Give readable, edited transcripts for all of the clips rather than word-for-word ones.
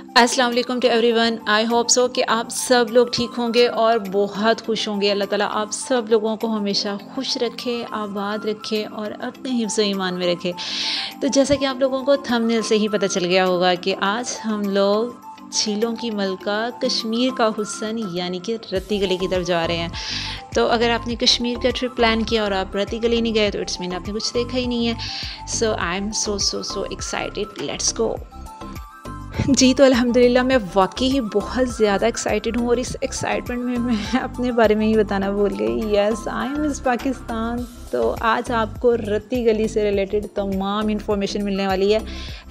अस्सलाम वालेकुम to everyone. I hope so कि आप सब लोग ठीक होंगे और बहुत खुश होंगे। अल्लाह ताला आप सब लोगों को हमेशा खुश रखे, आबाद रखे और अपने हिफ्ज़ ईमान में रखे। तो जैसा कि आप लोगों को थंबनेल से ही पता चल गया होगा कि आज हम लोग झीलों की मलका कश्मीर का हुस्न यानी कि रत्ती गली की तरफ जा रहे हैं। तो अगर आपने कश्मीर का ट्रिप प्लान किया और आप रत्ती गली नहीं गए तो इट्स मीन आपने कुछ देखा ही नहीं है। So I am so excited, let's go. जी, तो अल्हम्दुलिल्लाह मैं वाक़ई ही बहुत ज़्यादा एक्साइटेड हूँ और इस एक्साइटमेंट में मैं अपने बारे में ही बताना भूल गई। Yes, I am miss Pakistan. तो आज आपको रत्ती गली से रिलेटेड तमाम इन्फॉर्मेशन मिलने वाली है।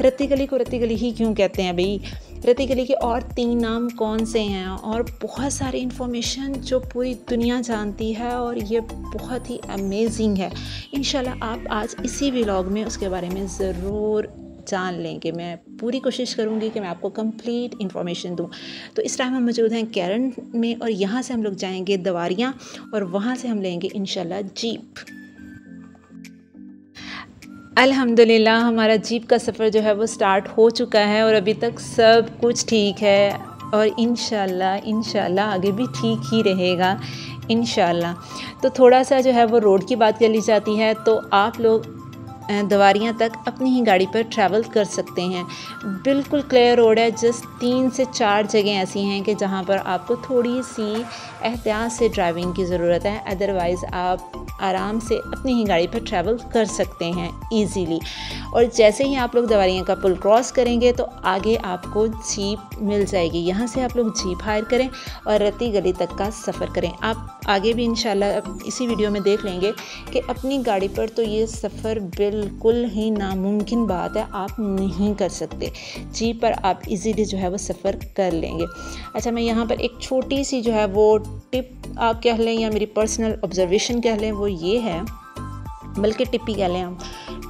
रत्ती गली को रत्ती गली ही क्यों कहते हैं भई? रत्ती गली के और 3 नाम कौन से हैं और बहुत सारी इन्फॉर्मेशन जो पूरी दुनिया जानती है और ये बहुत ही अमेजिंग है। इंशाल्लाह आप आज इसी व्लॉग में उसके बारे में ज़रूर जान लेंगे। मैं पूरी कोशिश करूँगी कि मैं आपको कंप्लीट इन्फॉर्मेशन दूँ। तो इस टाइम हम मौजूद हैं कैरन में और यहाँ से हम लोग जाएंगे दवारियाँ और वहाँ से हम लेंगे इंशाल्लाह जीप। अल्हम्दुलिल्लाह हमारा जीप का सफ़र जो है वो स्टार्ट हो चुका है और अभी तक सब कुछ ठीक है और इंशाल्लाह आगे भी ठीक ही रहेगा इंशाल्लाह। तो थोड़ा सा जो है वो रोड की बात कर ली जाती है तो आप लोग दवारियाँ तक अपनी ही गाड़ी पर ट्रैवल कर सकते हैं। बिल्कुल क्लियर रोड है। जस्ट 3 से 4 जगह ऐसी हैं कि जहाँ पर आपको थोड़ी सी एहतियात से ड्राइविंग की ज़रूरत है, अदरवाइज़ आप आराम से अपनी ही गाड़ी पर ट्रैवल कर सकते हैं ईज़िली। और जैसे ही आप लोग दवारियाँ का पुल क्रॉस करेंगे तो आगे आपको जीप मिल जाएगी। यहाँ से आप लोग जीप हायर करें और रत्ती गली तक का सफ़र करें। आप आगे भी इंशाल्लाह इसी वीडियो में देख लेंगे कि अपनी गाड़ी पर तो ये सफ़र बिल्कुल ही नामुमकिन बात है, आप नहीं कर सकते। जीप पर आप इजीली जो है वो सफ़र कर लेंगे। अच्छा, मैं यहाँ पर एक छोटी सी जो है वो टिप आप कह लें या मेरी पर्सनल ऑब्जर्वेशन कह लें, वो ये है, बल्कि टिप ही कह लें हम।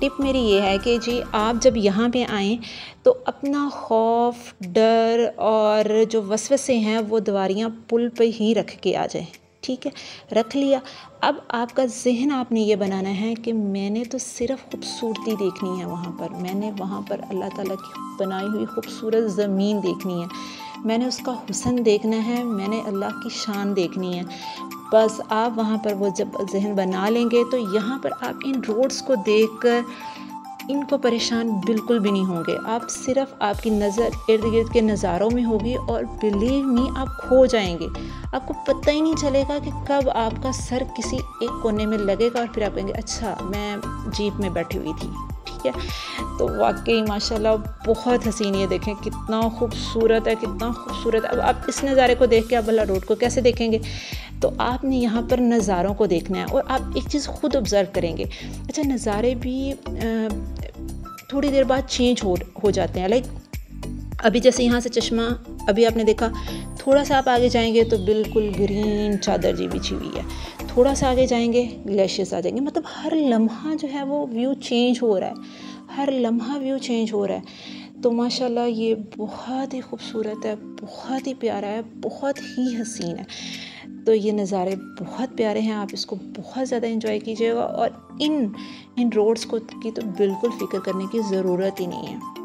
टिप मेरी ये है कि जी आप जब यहाँ पे आएँ तो अपना खौफ, डर और जो वसवसे हैं वो दवारियाँ पुल पे ही रख के आ जाएँ। ठीक है, रख लिया। अब आपका ज़हन आपने ये बनाना है कि मैंने तो सिर्फ़ खूबसूरती देखनी है वहाँ पर, मैंने वहाँ पर अल्लाह ताला की बनाई हुई खूबसूरत ज़मीन देखनी है, मैंने उसका हुस्न देखना है, मैंने अल्लाह की शान देखनी है। बस आप वहाँ पर वो जब ज़हन बना लेंगे तो यहाँ पर आप इन रोड्स को देखकर इनको परेशान बिल्कुल भी नहीं होंगे। आप सिर्फ़ आपकी नज़र इर्द गिर्द के नज़ारों में होगी और बिलीव मी आप खो जाएंगे। आपको पता ही नहीं चलेगा कि कब आपका सर किसी एक कोने में लगेगा और फिर आप कहेंगे अच्छा मैं जीप में बैठी हुई थी। ठीक है, तो वाकई माशाल्लाह बहुत हसीन। ये देखें कितना खूबसूरत है, कितना खूबसूरत। अब आप इस नज़ारे को देख के आप भला रोड को कैसे देखेंगे? तो आपने यहाँ पर नज़ारों को देखना है और आप एक चीज़ खुद ऑब्ज़र्व करेंगे। अच्छा, नज़ारे भी थोड़ी देर बाद चेंज हो जाते हैं। लाइक अभी जैसे यहाँ से चश्मा अभी आपने देखा, थोड़ा सा आप आगे जाएंगे तो बिल्कुल ग्रीन चादर जी बिछी हुई है, थोड़ा सा आगे जाएंगे ग्लेशियर्स आ जाएंगे। मतलब हर लम्हा जो है वो व्यू चेंज हो रहा है, हर लम्हा व्यू चेंज हो रहा है। तो माशाल्लाह ये बहुत ही खूबसूरत है, बहुत ही प्यारा है, बहुत ही हसीन है। तो ये नज़ारे बहुत प्यारे हैं, आप इसको बहुत ज़्यादा एंजॉय कीजिएगा और इन रोड्स को की तो बिल्कुल फ़िक्र करने की ज़रूरत ही नहीं है।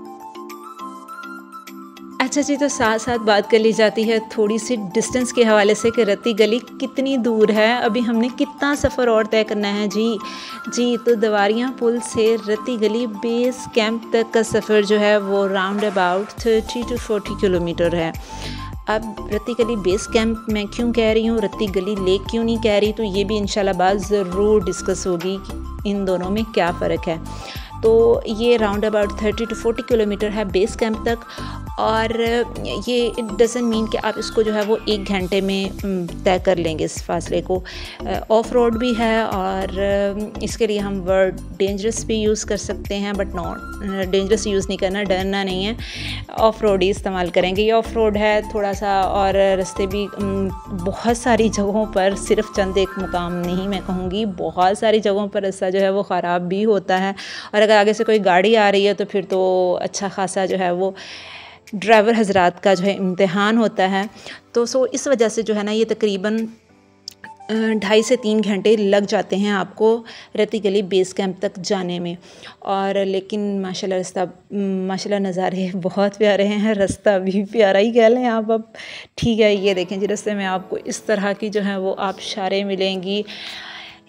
अच्छा जी, तो साथ साथ बात कर ली जाती है थोड़ी सी डिस्टेंस के हवाले से कि रत्ती गली कितनी दूर है, अभी हमने कितना सफ़र और तय करना है। जी तो दवारियाँ पुल से रत्ती गली बेस कैंप तक का सफ़र जो है वो राउंड अबाउट 30 to 40 किलोमीटर है। अब रत्ती गली बेस कैंप मैं क्यों कह रही हूँ, रत्ती गली लेक क्यों नहीं कह रही, तो ये भी इंशाल्लाह बात ज़रूर डिस्कस होगी कि इन दोनों में क्या फ़र्क है। तो ये राउंड अबाउट 30 to 40 किलोमीटर है बेस कैंप तक और ये इट डज़न्ट मीन कि आप इसको जो है वो 1 घंटे में तय कर लेंगे इस फासले को। ऑफ रोड भी है और इसके लिए हम वर्ड डेंजरस भी यूज़ कर सकते हैं, बट नॉट डेंजरस यूज़ नहीं करना, डरना नहीं है, ऑफ रोड ही इस्तेमाल करेंगे। ये ऑफ रोड है थोड़ा सा और रास्ते भी बहुत सारी जगहों पर, सिर्फ चंद एक मुकाम नहीं मैं कहूँगी, बहुत सारी जगहों पर रास्ता जो है वो ख़राब भी होता है और अगर आगे से कोई गाड़ी आ रही है तो फिर तो अच्छा खासा जो है वो ड्राइवर हजरात का जो है इम्तिहान होता है। तो इस वजह से जो है ना ये तकरीबन 2.5 से 3 घंटे लग जाते हैं आपको रत्ती गली बेस कैंप तक जाने में। और लेकिन माशाल्लाह नज़ारे बहुत प्यारे हैं, रास्ता भी प्यारा ही कह लें आप अब। ठीक है, ये देखें जी, रास्ते में आपको इस तरह की जो है वो आबशारें मिलेंगी।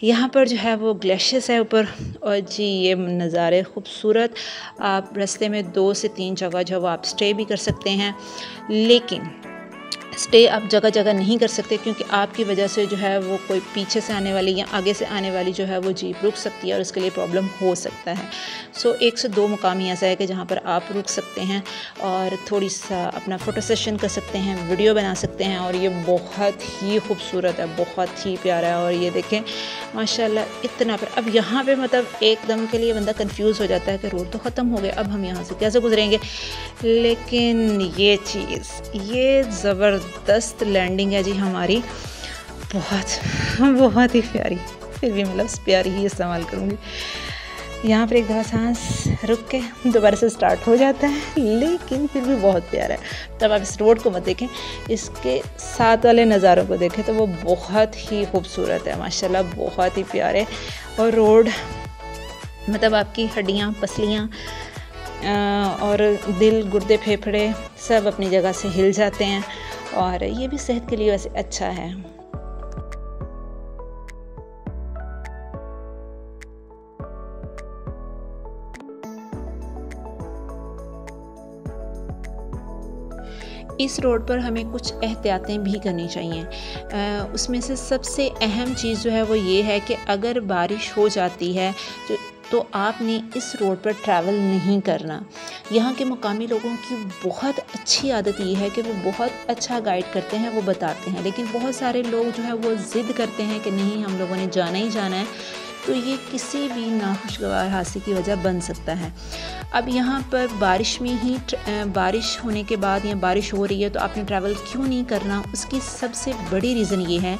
यहाँ पर जो है वो ग्लेशियर्स है ऊपर, और जी ये नज़ारे खूबसूरत। आप रास्ते में 2 से 3 जगह जो है वो आप स्टे भी कर सकते हैं, लेकिन स्टे आप जगह जगह नहीं कर सकते, क्योंकि आपकी वजह से जो है वो कोई पीछे से आने वाली या आगे से आने वाली जो है वो जीप रुक सकती है और उसके लिए प्रॉब्लम हो सकता है। सो 1 से 2 मुकाम ही ऐसा है कि जहाँ पर आप रुक सकते हैं और थोड़ी सा अपना फ़ोटो सेशन कर सकते हैं, वीडियो बना सकते हैं। और ये बहुत ही खूबसूरत है, बहुत ही प्यारा है। और ये देखें माशाल्लाह इतना पर, अब यहाँ पे मतलब एकदम के लिए बंदा कंफ्यूज हो जाता है कि रोड तो ख़त्म हो गया, अब हम यहाँ से कैसे गुजरेंगे। लेकिन ये चीज़, ये ज़बरदस्त लैंडिंग है जी हमारी, बहुत ही प्यारी। फिर भी मतलब प्यारी ही इस्तेमाल करूँगी। यहाँ पर एक दफ़ा सांस रुक के दोबारा से स्टार्ट हो जाता है, लेकिन फिर भी बहुत प्यारा है। तब आप इस रोड को मत देखें, इसके साथ वाले नज़ारों को देखें तो वो बहुत ही खूबसूरत है माशाल्लाह, बहुत ही प्यारे। और रोड मतलब आपकी हड्डियाँ, पसलियाँ और दिल, गुर्दे, फेफड़े सब अपनी जगह से हिल जाते हैं, और ये भी सेहत के लिए वैसे अच्छा है। इस रोड पर हमें कुछ एहतियातें भी करनी चाहिए। उसमें से सबसे अहम चीज़ जो है वो ये है कि अगर बारिश हो जाती है तो आपने इस रोड पर ट्रैवल नहीं करना। यहाँ के मुकामी लोगों की बहुत अच्छी आदत ये है कि वो बहुत अच्छा गाइड करते हैं, वो बताते हैं, लेकिन बहुत सारे लोग जो है वो ज़िद करते हैं कि नहीं हम लोगों ने जाना ही जाना है, तो ये किसी भी नाखुशगवार हादसे की वजह बन सकता है। अब यहाँ पर बारिश में ही बारिश होने के बाद या बारिश हो रही है तो आपने ट्रैवल क्यों नहीं करना, उसकी सबसे बड़ी रीज़न ये है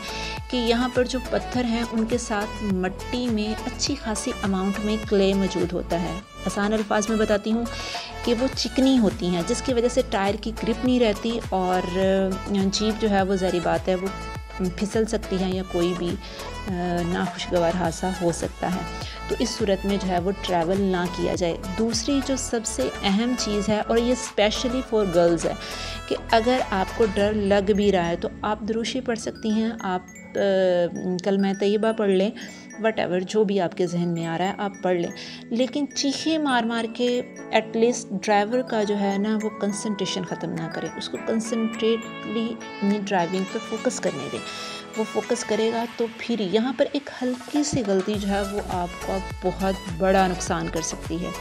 कि यहाँ पर जो पत्थर हैं उनके साथ मिट्टी में अच्छी खासी अमाउंट में क्ले मौजूद होता है। आसान अल्फाज में बताती हूँ कि वो चिकनी होती हैं, जिसकी वजह से टायर की ग्रिप नहीं रहती और जीप जो है वो ज़ाहिर बात है वो फिसल सकती है या कोई भी नाखुशगवार हादसा हो सकता है। तो इस सूरत में जो है वो ट्रैवल ना किया जाए। दूसरी जो सबसे अहम चीज़ है, और ये स्पेशली फॉर गर्ल्स है, कि अगर आपको डर लग भी रहा है तो आप दुरूशी पढ़ सकती हैं, आप कलमा तैयबा पढ़ लें, वटएवर जो भी आपके जहन में आ रहा है आप पढ़ लें, लेकिन चीखे मार मार के एटलीस्ट ड्राइवर का जो है ना वो कंसंट्रेशन ख़त्म ना करें, उसको कंसंट्रेटली अपनी ड्राइविंग पे फोकस करने दें। वो फोकस करेगा तो फिर यहाँ पर एक हल्की सी गलती जो है वो आपका बहुत बड़ा नुकसान कर सकती है।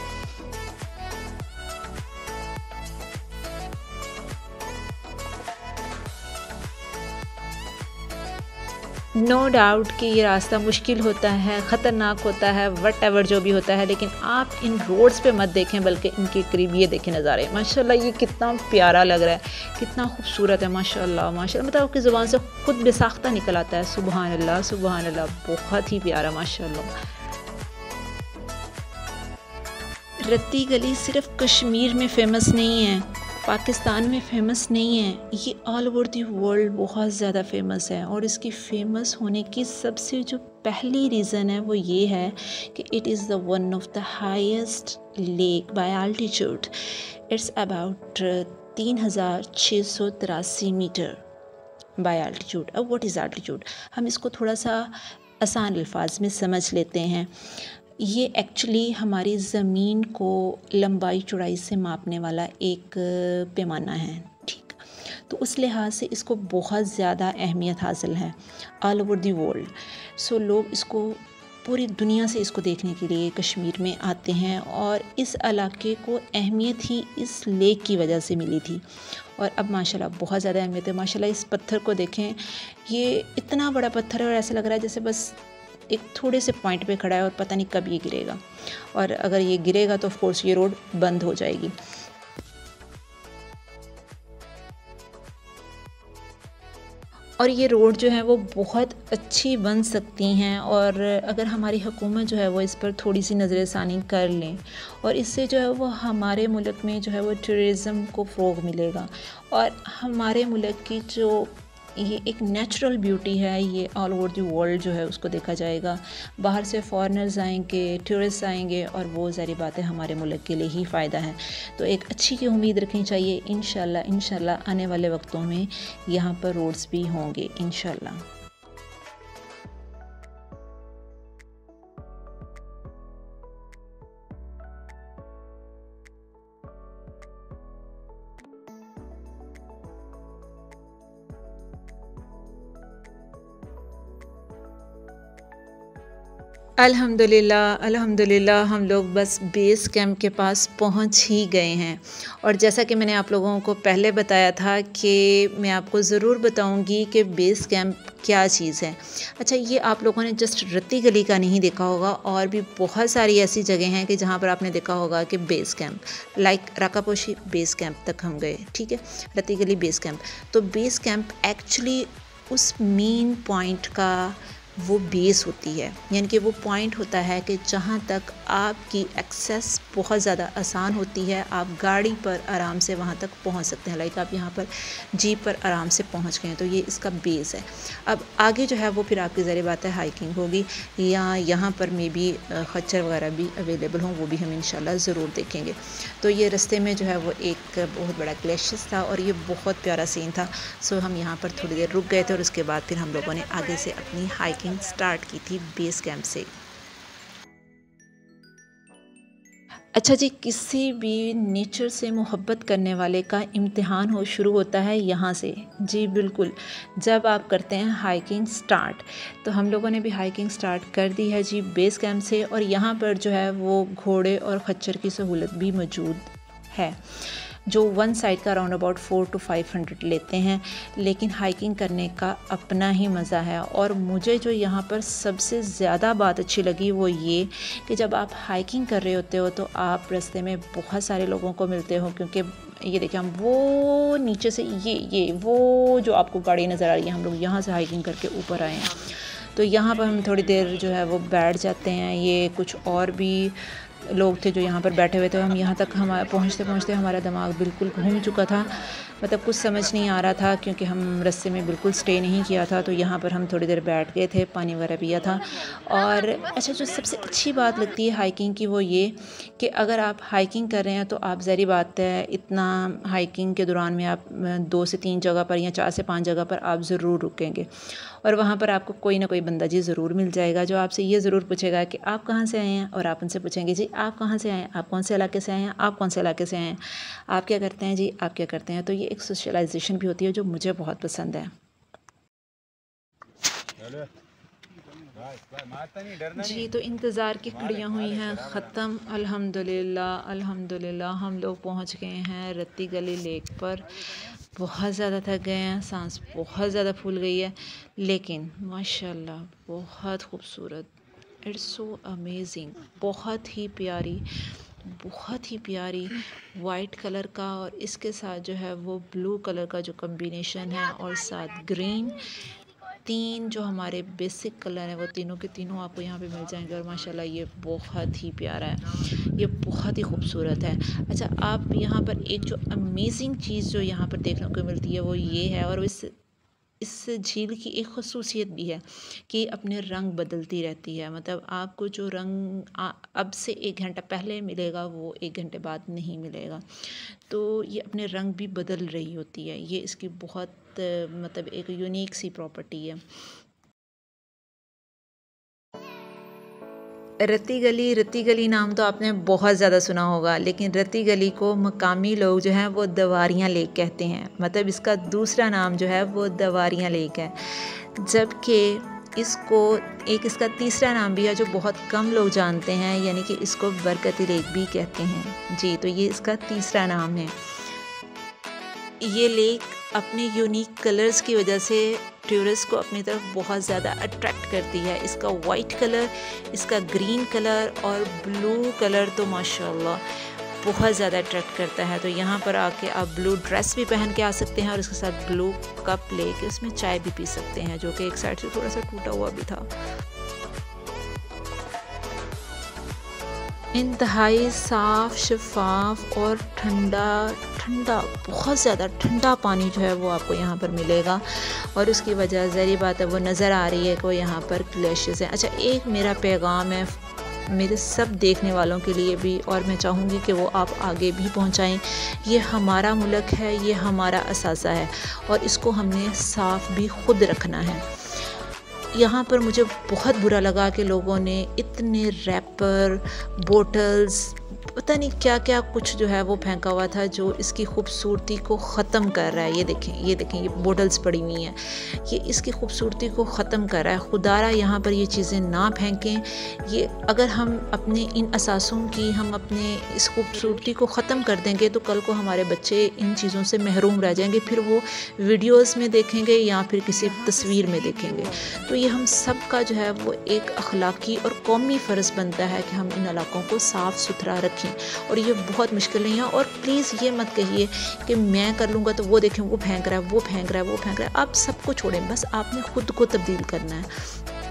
नो डाउट कि ये रास्ता मुश्किल होता है, ख़तरनाक होता है, वट एवर जो भी होता है, लेकिन आप इन रोड्स पे मत देखें बल्कि इनके करीब ये देखें नज़ारे। माशाल्लाह ये कितना प्यारा लग रहा है, कितना खूबसूरत है माशाल्लाह माशाल्लाह, मतलब आपकी ज़ुबान से खुद बेसाख्ता निकल आता है, सुबहान अल्लाह सुबहान अल्लाह, बहुत ही प्यारा माशाल्लाह। रत्ती गली सिर्फ कश्मीर में फ़ेमस नहीं है, पाकिस्तान में फ़ेमस नहीं है, ये ऑल ओवर दी वर्ल्ड बहुत ज़्यादा फ़ेमस है। और इसकी फ़ेमस होने की सबसे जो पहली रीज़न है वो ये है कि it is the one of the highest lake by altitude. It's about 3683 meter by altitude. अब व्हाट इज़ एल्टीट्यूड, हम इसको थोड़ा सा आसान अल्फाज में समझ लेते हैं। ये एक्चुअली हमारी ज़मीन को लंबाई चौड़ाई से मापने वाला एक पैमाना है, ठीक। तो उस लिहाज से इसको बहुत ज़्यादा अहमियत हासिल है ऑल ओवर दी वर्ल्ड। सो लोग इसको पूरी दुनिया से इसको देखने के लिए कश्मीर में आते हैं, और इस इलाके को अहमियत ही इस लेक की वजह से मिली थी। और अब माशाल्लाह बहुत ज़्यादा अहमियत है। माशाल्लाह इस पत्थर को देखें, ये इतना बड़ा पत्थर है और ऐसा लग रहा है जैसे बस एक थोड़े से पॉइंट पे खड़ा है और पता नहीं कब ये गिरेगा, और अगर ये गिरेगा तो ऑफ कोर्स ये रोड बंद हो जाएगी। और ये रोड जो है वो बहुत अच्छी बन सकती हैं, और अगर हमारी हुकूमत जो है वो इस पर थोड़ी सी नज़रसानी कर लें, और इससे जो है वो हमारे मुल्क में जो है वो टूरिज़म को फ़रोग़ मिलेगा, और हमारे मुल्क की जो ये एक नेचुरल ब्यूटी है, ये ऑल ओवर द वर्ल्ड जो है उसको देखा जाएगा। बाहर से फॉरेनर्स आएंगे, टूरिस्ट आएंगे और वो सारी बातें हमारे मुल्क के लिए ही फ़ायदा है। तो एक अच्छी की उम्मीद रखनी चाहिए। इंशाल्लाह आने वाले वक्तों में यहाँ पर रोड्स भी होंगे इंशाल्लाह। अल्हम्दुलिल्लाह हम लोग बस बेस कैंप के पास पहुंच ही गए हैं। और जैसा कि मैंने आप लोगों को पहले बताया था कि मैं आपको ज़रूर बताऊंगी कि बेस कैंप क्या चीज़ है। अच्छा, ये आप लोगों ने जस्ट रत्ती गली का नहीं देखा होगा, और भी बहुत सारी ऐसी जगह हैं कि जहाँ पर आपने देखा होगा कि base camp like Rakaposhi base camp तक हम गए, ठीक है, रत्ती गली बेस कैंप। तो बेस कैंप एक्चुअली उस मेन पॉइंट का वो बेस होती है, यानी कि वो पॉइंट होता है कि जहाँ तक आपकी एक्सेस बहुत ज़्यादा आसान होती है, आप गाड़ी पर आराम से वहाँ तक पहुँच सकते हैं। लाइक आप यहाँ पर जीप पर आराम से पहुँच गए हैं, तो ये इसका बेस है। अब आगे जो है वो फिर आपकी ज़ाहिर बात है हाइकिंग होगी, या यहाँ पर मे बी खच्चर वगैरह भी अवेलेबल हों, वो भी हम इंशाल्लाह ज़रूर देखेंगे। तो ये रास्ते में जो है वो एक बहुत बड़ा ग्लेशियर था और ये बहुत प्यारा सीन था। सो हम यहाँ पर थोड़ी देर रुक गए थे और उसके बाद फिर हम लोगों ने आगे से अपनी हाइकिंग स्टार्ट की थी बेस कैंप से। अच्छा जी, किसी भी नेचर से मोहब्बत करने वाले का इम्तिहान हो शुरू होता है यहाँ से। जी बिल्कुल, जब आप करते हैं हाइकिंग स्टार्ट। तो हम लोगों ने भी हाइकिंग स्टार्ट कर दी है जी बेस कैंप से, और यहाँ पर जो है वो घोड़े और खच्चर की सहूलत भी मौजूद है, जो वन साइड का अराउंड अबाउट 400 to 500 लेते हैं। लेकिन हाइकिंग करने का अपना ही मज़ा है। और मुझे जो यहाँ पर सबसे ज़्यादा बात अच्छी लगी वो ये कि जब आप हाइकिंग कर रहे होते हो तो आप रास्ते में बहुत सारे लोगों को मिलते हो, क्योंकि ये देखिए हम वो नीचे से ये वो जो आपको गाड़ी नज़र आ रही है, हम लोग यहाँ से हाइकिंग करके ऊपर आए हैं। तो यहाँ पर हम थोड़ी देर जो है वो बैठ जाते हैं। ये कुछ और भी लोग थे जो यहाँ पर बैठे हुए थे। हम यहाँ तक हमारे पहुँचते पहुँचते हमारा दिमाग बिल्कुल घूम चुका था, मतलब कुछ समझ नहीं आ रहा था, क्योंकि हम रास्ते में बिल्कुल स्टे नहीं किया था। तो यहाँ पर हम थोड़ी देर बैठ गए थे, पानी वगैरह पिया था। और अच्छा, जो सबसे अच्छी बात लगती है हाइकिंग की वो ये कि अगर आप हाइकिंग कर रहे हैं तो आप ज़ाहिर बात है इतना हाइकिंग के दौरान में आप 2 से 3 जगह पर या 4 से 5 जगह पर आप ज़रूर रुकेंगे, और वहाँ पर आपको कोई ना कोई बंदा जी ज़रूर मिल जाएगा जो आपसे ये ज़रूर पूछेगा कि आप कहाँ से आए हैं, और आप उनसे पूछेंगे जी आप कहाँ से आए हैं, आप कौन से इलाके से आए हैं, आप कौन से इलाके से आए हैं, आप क्या करते हैं जी, आप क्या करते हैं। तो ये एक सोशलाइजेशन भी होती है जो मुझे बहुत पसंद है। जी, तो इंतज़ार की घड़ियाँ हुई हैं ख़त्म। अल्हम्दुलिल्लाह हम लोग पहुँच गए हैं रत्ती गली लेक पर। बहुत ज़्यादा थक गए हैं, सांस बहुत ज़्यादा फूल गई है, लेकिन माशाल्लाह बहुत खूबसूरत, इट्स सो अमेजिंग, बहुत ही प्यारी वाइट कलर का, और इसके साथ जो है वो ब्लू कलर का जो कम्बिनेशन है, और साथ ग्रीन, 3 जो हमारे बेसिक कलर हैं वो तीनों के तीनों आपको यहाँ पे मिल जाएंगे। और माशाल्लाह ये बहुत ही प्यारा है, ये बहुत ही खूबसूरत है। अच्छा, आप यहाँ पर एक जो अमेजिंग चीज़ जो यहाँ पर देखने को मिलती है वो ये है, और इस झील की एक ख़ुसूसियत भी है कि अपने रंग बदलती रहती है। मतलब आपको जो रंग अब से 1 घंटा पहले मिलेगा वो 1 घंटे बाद नहीं मिलेगा। तो ये अपने रंग भी बदल रही होती है। ये इसकी बहुत मतलब एक यूनिक सी प्रॉपर्टी है। रत्ती गली नाम तो आपने बहुत ज़्यादा सुना होगा, लेकिन रत्ती गली को मकामी लोग जो हैं वो दवारियाँ लेक कहते हैं। मतलब इसका दूसरा नाम जो है वो दवारियाँ लेक है, जबकि इसका तीसरा नाम भी है जो बहुत कम लोग जानते हैं, यानी कि इसको बरकती लेक भी कहते हैं। जी, तो ये इसका तीसरा नाम है। ये लेक अपने यूनिक कलर्स की वजह से टूरिस्ट को अपनी तरफ बहुत ज़्यादा अट्रैक्ट करती है। इसका वाइट कलर, इसका ग्रीन कलर और ब्लू कलर तो माशाल्लाह बहुत ज़्यादा अट्रैक्ट करता है। तो यहाँ पर आके आप ब्लू ड्रेस भी पहन के आ सकते हैं और इसके साथ ब्लू कप लेके उसमें चाय भी पी सकते हैं, जो कि एक साइड से थोड़ा सा टूटा हुआ भी था। इंतहाई साफ़, शफाफ और ठंडा, बहुत ज़्यादा ठंडा पानी जो है वो आपको यहाँ पर मिलेगा और उसकी वजह ज़ाहिर बात है वो नज़र आ रही है कि यहाँ पर ग्लेशियर्स हैं। अच्छा, एक मेरा पैगाम है मेरे सब देखने वालों के लिए भी, और मैं चाहूँगी कि वो आप आगे भी पहुँचाएँ। ये हमारा मुल्क है, ये हमारा असासा है और इसको हमने साफ़ भी खुद रखना है। यहाँ पर मुझे बहुत बुरा लगा कि लोगों ने इतने रैपर, बोटल्स, पता नहीं क्या क्या कुछ जो है वो फेंका हुआ था जो इसकी खूबसूरती को ख़त्म कर रहा है। ये देखें, ये देखें, ये बोटल्स पड़ी हुई हैं, ये इसकी खूबसूरती को ख़त्म कर रहा है। खुदारा यहाँ पर ये चीज़ें ना फेंकें। ये अगर हम अपने इन असासों की, हम अपने इस खूबसूरती को ख़त्म कर देंगे तो कल को हमारे बच्चे इन चीज़ों से महरूम रह जाएंगे, फिर वो वीडियोज़ में देखेंगे या फिर किसी तस्वीर में देखेंगे। तो ये हम सब का जो है वो एक अखलाकी और कौमी फ़र्ज़ बनता है कि हम इन इलाकों को साफ़ सुथरा रखें और ये बहुत मुश्किल नहीं है। और प्लीज़ ये मत कहिए कि मैं कर लूँगा तो वो देखें वो फेंक रहा है, वो फेंक रहा है, वो फेंक रहा है। आप सबको छोड़ें, बस आपने खुद को तब्दील करना है।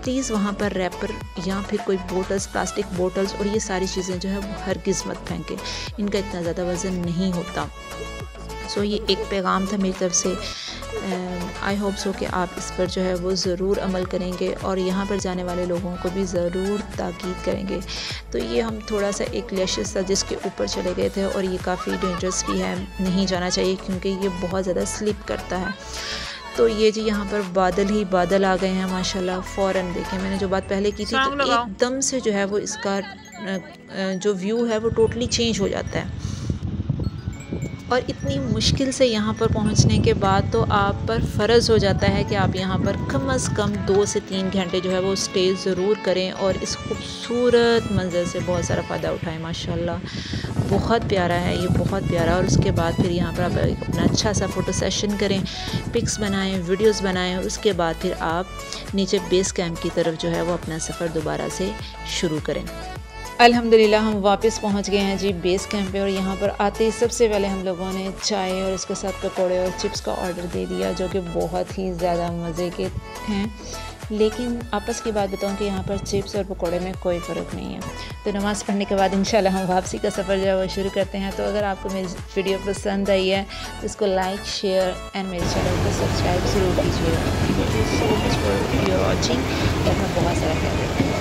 प्लीज़ वहाँ पर रैपर या फिर कोई बोटल्स, प्लास्टिक बोटल्स और ये सारी चीज़ें जो है वो हरगिज़ मत फेंकें, इनका इतना ज़्यादा वज़न नहीं होता। सो ये एक पैगाम था मेरी तरफ से। आई होप सो कि आप इस पर जो है वो ज़रूर अमल करेंगे और यहाँ पर जाने वाले लोगों को भी ज़रूर ताकीद करेंगे। तो ये हम थोड़ा सा एक ग्लेशियर था जिसके ऊपर चले गए थे और ये काफ़ी डेंजरस भी है, नहीं जाना चाहिए क्योंकि ये बहुत ज़्यादा स्लिप करता है। तो ये जी यहाँ पर बादल ही बादल आ गए हैं माशाल्लाह। फ़ौरन देखें, मैंने जो बात पहले की थी तो एकदम से जो है वो इसका जो व्यू है वो टोटली चेंज हो जाता है। और इतनी मुश्किल से यहाँ पर पहुँचने के बाद तो आप पर फ़र्ज़ हो जाता है कि आप यहाँ पर कम से कम 2 से 3 घंटे जो है वो स्टे ज़रूर करें और इस खूबसूरत मंज़र से बहुत सारा फ़ायदा उठाएं। माशाल्लाह बहुत प्यारा है ये, बहुत प्यारा। और उसके बाद फिर यहाँ पर आप अपना अच्छा सा फ़ोटो सेशन करें, पिक्स बनाएं, वीडियोस बनाएं और उसके बाद फिर आप नीचे बेस कैंप की तरफ जो है वो अपना सफ़र दोबारा से शुरू करें। अल्हम्दुलिल्लाह हम वापस पहुंच गए हैं जी बेस कैंप पे और यहाँ पर आते ही सबसे पहले हम लोगों ने चाय और इसके साथ पकौड़े और चिप्स का ऑर्डर दे दिया जो कि बहुत ही ज़्यादा मज़े के हैं। लेकिन आपस की बात बताऊं कि यहाँ पर चिप्स और पकौड़े में कोई फ़र्क नहीं है। तो नमाज़ पढ़ने के बाद इंशाल्लाह हम वापसी का सफ़र जो है वो शुरू करते हैं। तो अगर आपको मेरी वीडियो पसंद आई है तो इसको लाइक, शेयर एंड मेरे चैनल को सब्सक्राइब ज़रूर कीजिएगा। Thank you so much for your watching और मैं बहुत सारा ख्याल रखूँगा।